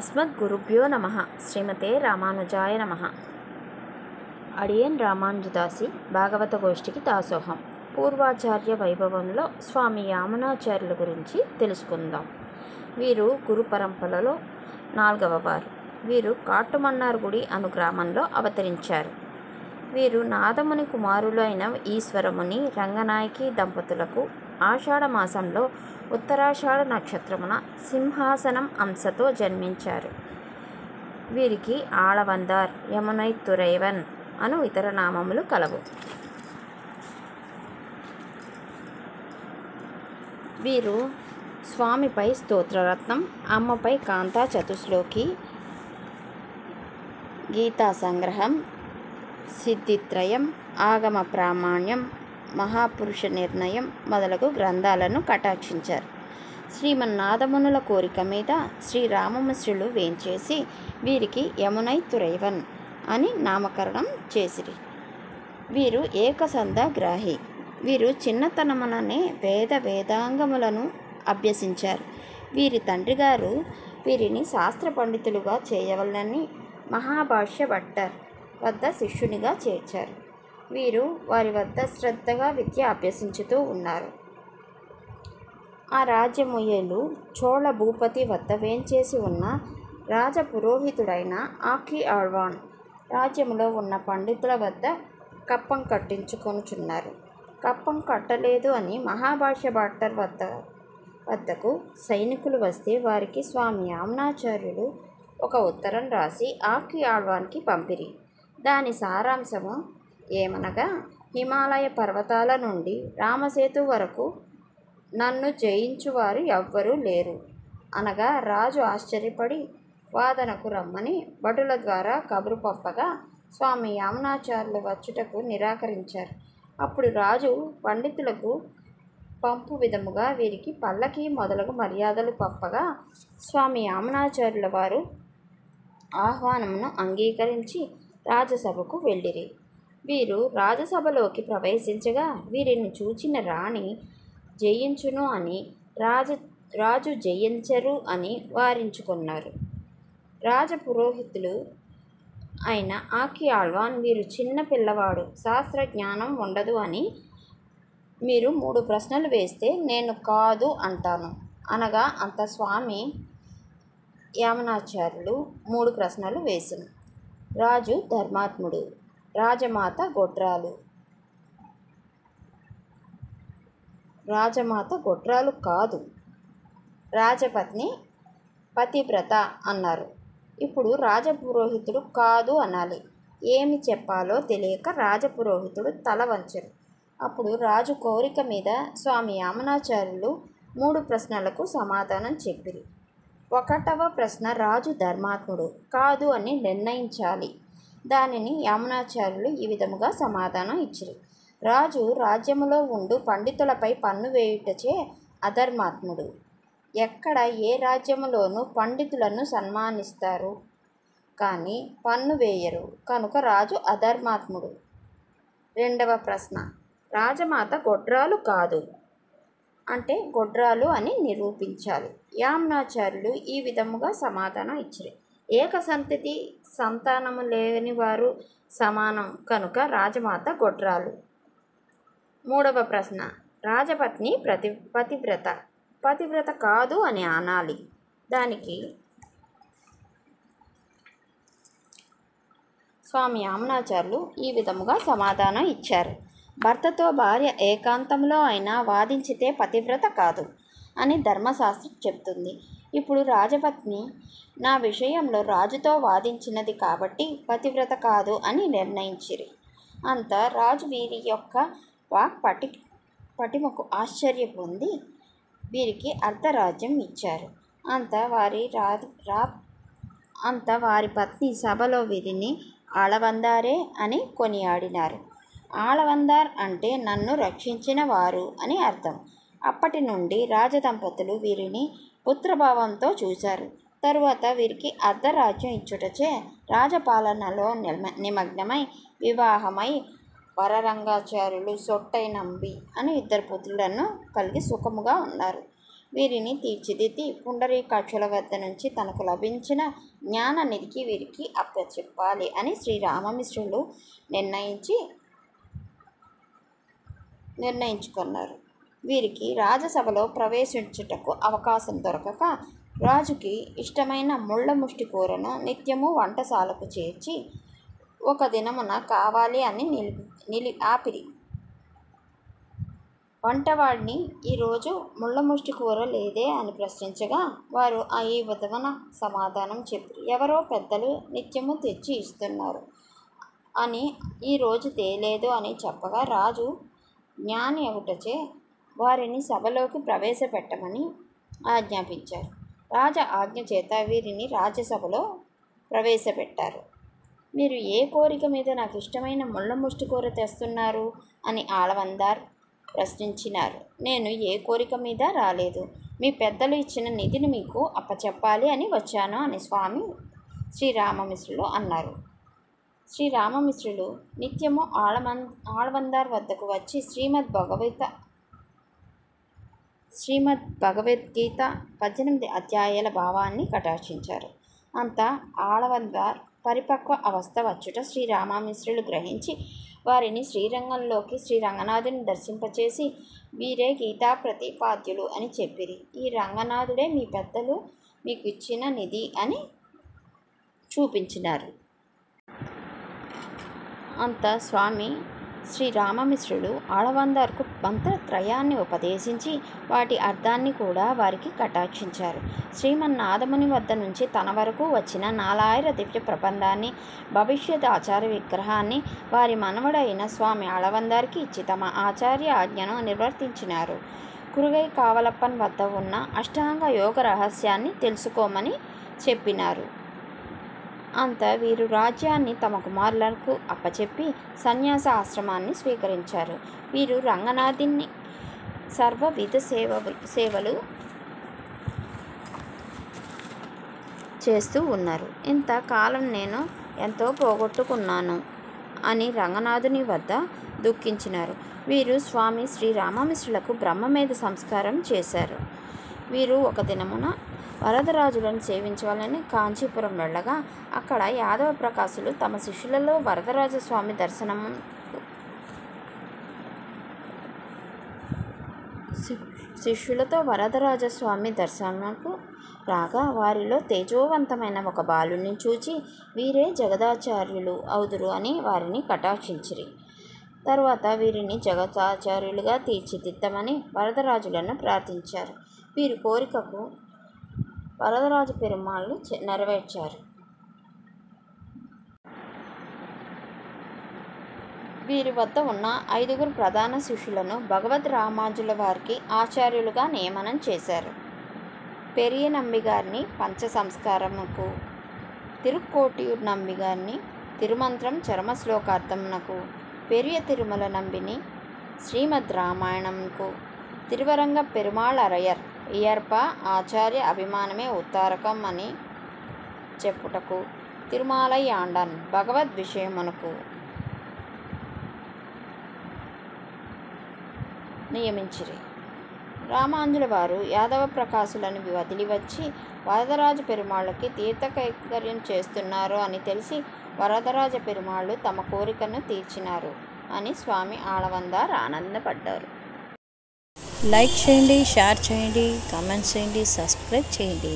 అస్మద్గురుభ్యో నమః. శ్రీమతే రామానుజాయ నమః. అడియన్ రామానుజదాసి భాగవత గోష్ఠికి దాసోహం. పూర్వాచార్య వైభవంలో స్వామి యామునాచార్యుల గురించి తెలుసుకుందాం. వీరు గురు పరంపరలో 4వ వారు. వీరు కాటుమన్నార్గుడి అను గ్రామంలో అవతరించారు. వీరు నాదముని కుమారులు అయిన ఈశ్వరముని రంగనాయకి దంపతులకు ఆషాఢ మాసంలో ఉత్తరాషాఢ నక్షత్రమున సింహాసనం అంశతో జన్మించారు. వీరికి ఆళవందార్, యమునైత్తురైవన్ అను ఇతర నామములు కలవు. వీరు స్వామిపై స్తోత్రరత్నం, అమ్మపై కాంతా చతుశ్లోకి, గీతా సంగ్రహం, సిద్ధిత్రయం, ఆగమ ప్రామాణ్యం, మహాపురుష నిర్ణయం మొదలగు గ్రంథాలను కటాక్షించారు. శ్రీమన్నాథమునుల కోరిక మీద శ్రీరామమిశ్రులు వేంచేసి వీరికి యమునైత్తురైవన్ అని నామకరణం చేసిరి. వీరు ఏకసంధ గ్రాహి. వీరు చిన్నతనముననే వేదాంగములను అభ్యసించారు. వీరి తండ్రి గారు వీరిని శాస్త్ర పండితులుగా చేయవలనని మహాభాష్య భట్టర్ వద్ద శిష్యునిగా చేర్చారు. వీరు వారి వద్ద శ్రద్ధగా విద్య అభ్యసించుతూ ఉన్నారు. ఆ రాజ్యముయ్యేలు చోళ భూపతి వద్ద వేంచేసి ఉన్న రాజపురోహితుడైన ఆకి ఆళ్వాన్ రాజ్యములో ఉన్న పండితుల వద్ద కప్పం కట్టించుకొనుచున్నారు. కప్పం కట్టలేదు అని మహాభాష్య భట్టర్ వద్దకు సైనికులు వస్తే వారికి స్వామి యామునాచార్యులు ఒక ఉత్తరం రాసి ఆకి ఆళ్వాన్కి పంపిరి. దాని సారాంశము ఏమనగా, హిమాలయ పర్వతాల నుండి రామసేతు వరకు నన్ను జయించువారు ఎవ్వరూ లేరు అనగా రాజు ఆశ్చర్యపడి వాదనకు రమ్మని భటుల ద్వారా కబురు పంపగా స్వామి యామునాచార్యులు వచ్చుటకు నిరాకరించారు. అప్పుడు రాజు పండితులకు పంపు విధముగా వీరికి పల్లకి మొదలగు మర్యాదలు పంపగా స్వామి యామునాచార్యుల వారు ఆహ్వానమును అంగీకరించి రాజసభకు వెళ్ళిరి. వీరు రాజసభలోకి ప్రవేశించగా వీరిని చూచిన రాణి జయించును అని రాజు జయించరు అని వారించుకున్నారు. రాజపురోహితులు అయిన ఆకి ఆళ్వాన్ వీరు చిన్న పిల్లవాడు, శాస్త్రజ్ఞానం ఉండదు అని మీరు 3 ప్రశ్నలు వేస్తే నేను కాదు అంటాను అనగా అంత స్వామి యామునాచార్యులు 3 ప్రశ్నలు వేసిను. రాజు ధర్మాత్ముడు, రాజమాత గొడ్రాలు కాదు, రాజపత్ని పతివ్రత అన్నారు. ఇప్పుడు రాజపురోహితుడు కాదు అనాలి. ఏమి చెప్పాలో తెలియక రాజపురోహితుడు తల వంచెను. అప్పుడు రాజు కోరిక మీద స్వామి యామునాచార్యులు 3 ప్రశ్నలకు సమాధానం చెప్పిరి. 1వ ప్రశ్న రాజు ధర్మాత్ముడు కాదు అని నిర్ణయించాలి. దానిని యామునాచార్యులు ఈ విధముగా సమాధానం ఇచ్చిరి. రాజు రాజ్యములో ఉండు పండితులపై పన్ను వేయుటచే అధర్మాత్ముడు. ఎక్కడ ఏ రాజ్యములోనూ పండితులను సన్మానిస్తారు కానీ పన్ను వేయరు కనుక రాజు అధర్మాత్ముడు. 2వ ప్రశ్న రాజమాత గొడ్రాలు కాదు అంటే గొడ్రాలు అని నిరూపించాలి. యామునాచార్యులు ఈ విధముగా సమాధానం ఇచ్చిరి. ఏకసంతతి సంతానము లేని వారు సమానం కనుక రాజమాత గొడ్రాలు. 3వ ప్రశ్న రాజపత్ని పతివ్రత కాదు అని అనాలి. దానికి స్వామి యామునాచార్యులు ఈ విధముగా సమాధానం ఇచ్చారు. భర్తతో భార్య ఏకాంతంలో అయినా వాదించితే పతివ్రత కాదు అని ధర్మశాస్త్రం చెప్తుంది. ఇప్పుడు రాజపత్ని నా విషయంలో రాజుతో వాదించినది కాబట్టి పతివ్రత కాదు అని నిర్ణయించిరి. అంత రాజు వీరి యొక్క వాక్ పటిమకు ఆశ్చర్య పొంది వీరికి అర్ధరాజ్యం ఇచ్చారు. అంత వారి పత్ని సభలో వీరిని ఆళవందారే అని కొనియాడినారు. ఆళవందార్ అంటే నన్ను రక్షించిన వారు అని అర్థం. అప్పటి నుండి రాజదంపతులు వీరిని పుత్రభావంతో చూశారు. తరువాత వీరికి అర్ధరాజ్యం ఇచ్చుటచే రాజపాలనలో నిమగ్నమై వివాహమై వరరంగాచార్యులు, సొట్టై నంబి అని 2 పుత్రులను కలిగి సుఖముగా ఉన్నారు. వీరిని తీర్చిదిద్ది పుండరీకాక్షుల వద్ద నుంచి తనకు లభించిన జ్ఞాన నిధికి వీరికి అప్పచెప్పాలి అని శ్రీరామమిశ్రులు నిర్ణయించుకున్నారు. వీరికి రాజసభలో ప్రవేశించుటకు అవకాశం దొరకక రాజుకి ఇష్టమైన ముళ్ళ ముష్టి కూరను నిత్యము వంటశాలకు చేర్చి ఒక దినమున కావాలి అని ఆపిరి. వంటవాడిని ఈరోజు ముళ్ళ ముష్టి కూర లేదే అని ప్రశ్నించగా వారు ఈ విధమైన సమాధానం చెప్పి, ఎవరో పెద్దలు నిత్యము తెచ్చి ఇస్తున్నారు అని ఈరోజు తేలేదు అని చెప్పగా రాజు జ్ఞాని అగుటచే వారిని సభలోకి ప్రవేశపెట్టమని ఆజ్ఞాపించారు. రాజ ఆజ్ఞ చేత వీరిని రాజ్యసభలో ప్రవేశపెట్టారు. మీరు ఏ కోరిక మీద నాకు ఇష్టమైన ముళ్ళ ముష్టి కూర తెస్తున్నారు అని ఆళవందార్ ప్రశ్నించినారు. నేను ఏ కోరిక మీద రాలేదు, మీ పెద్దలు ఇచ్చిన నిధిని మీకు అప్పచెప్పాలి అని వచ్చాను అని స్వామి శ్రీరామమిశ్రులు అన్నారు. శ్రీరామమిశ్రులు నిత్యము ఆళవందార్ వద్దకు వచ్చి శ్రీమద్ భగవద్గీత 18 అధ్యాయాల భావాన్ని కటాక్షించారు. అంతా ఆళవందార్ పరిపక్వ అవస్థ వచ్చుట శ్రీరామమిశ్రులు గ్రహించి వారిని శ్రీరంగంలోకి శ్రీరంగనాథుని దర్శింపచేసి వీరే గీతా ప్రతిపాద్యులు అని చెప్పిరి. ఈ రంగనాథుడే మీ పెద్దలు మీకు ఇచ్చిన నిధి అని చూపించినారు. అంత స్వామి శ్రీరామమిశ్రులు ఆళవందార్కు మంత్రత్రయాన్ని ఉపదేశించి వాటి అర్థాన్ని కూడా వారికి కటాక్షించారు. శ్రీమన్నాథముని వద్ద నుంచి తన వరకు వచ్చిన 4000 దివ్య ప్రబంధాన్ని, భవిష్యత్ ఆచార్య విగ్రహాన్ని వారి మనవడైన స్వామి ఆళవందార్కి ఇచ్చి తమ ఆచార్య ఆజ్ఞను నిర్వర్తించినారు. కురుగై కావలప్పన్ వద్ద ఉన్న అష్టాంగ యోగ రహస్యాన్ని తెలుసుకోమని చెప్పినారు. అంత వీరు రాజ్యాన్ని తమ కుమారులకు అప్పచెప్పి సన్యాస ఆశ్రమాన్ని స్వీకరించారు. వీరు రంగనాథుని సర్వవిధ సేవలు చేస్తూ ఉన్నారు. ఇంతకాలం నేను ఎంతో పోగొట్టుకున్నాను అని రంగనాథుని వద్ద దుఃఖించినారు. వీరు స్వామి శ్రీరామమిశ్రులకు బ్రహ్మమేధ సంస్కారం చేశారు. వీరు ఒక దినమున వరదరాజులను సేవించవాలని కాంచీపురం వెళ్ళగా అక్కడ యాదవ ప్రకాశులు తమ శిష్యులలో వరదరాజస్వామి దర్శనకు రాగా వారిలో తేజోవంతమైన ఒక బాలుని చూచి వీరే జగదాచార్యులు అవుదురు అని వారిని కటాక్షించిరి. తరువాత వీరిని జగదాచార్యులుగా తీర్చిదిద్దమని వరదరాజులను ప్రార్థించారు. వీరి కోరికకు వరదరాజ పెరుమాళ్ళు నెరవేర్చారు. వీరి వద్ద ఉన్న 5 ప్రధాన శిష్యులను భగవద్ రామానుజుల వారికి ఆచార్యులుగా నియమనం చేశారు. పెరియ నంబిగారిని పంచ సంస్కారముకు, తిరుక్కోటియూర్ నంబిగారిని తిరుమంత్రం చరమ శ్లోకార్థమునకు, పెరియ తిరుమల నంబిని శ్రీమద్ రామాయణంకు, తిరువరంగ పెరుమాళ్ అరయర్ ఇయర్ప ఆచార్య అభిమానమే ఉత్తారకం అని చెప్పుటకు, తిరుమాలై ఆండాన్ భగవద్ విషయమునకు నియమించిరి. రామానుజుల వారు యాదవ ప్రకాశులను వదిలి వచ్చి వరదరాజ పెరుమాళ్ళకి తీర్థకైంకర్యం చేస్తున్నారు అని తెలిసి వరదరాజ పెరుమాళ్ళు తమ కోరికను తీర్చినారు అని స్వామి ఆళవందార్ ఆనందపడ్డారు. లైక్ చేయండి, షేర్ చేయండి, కామెంట్స్ చేయండి, సబ్స్క్రైబ్ చేయండి.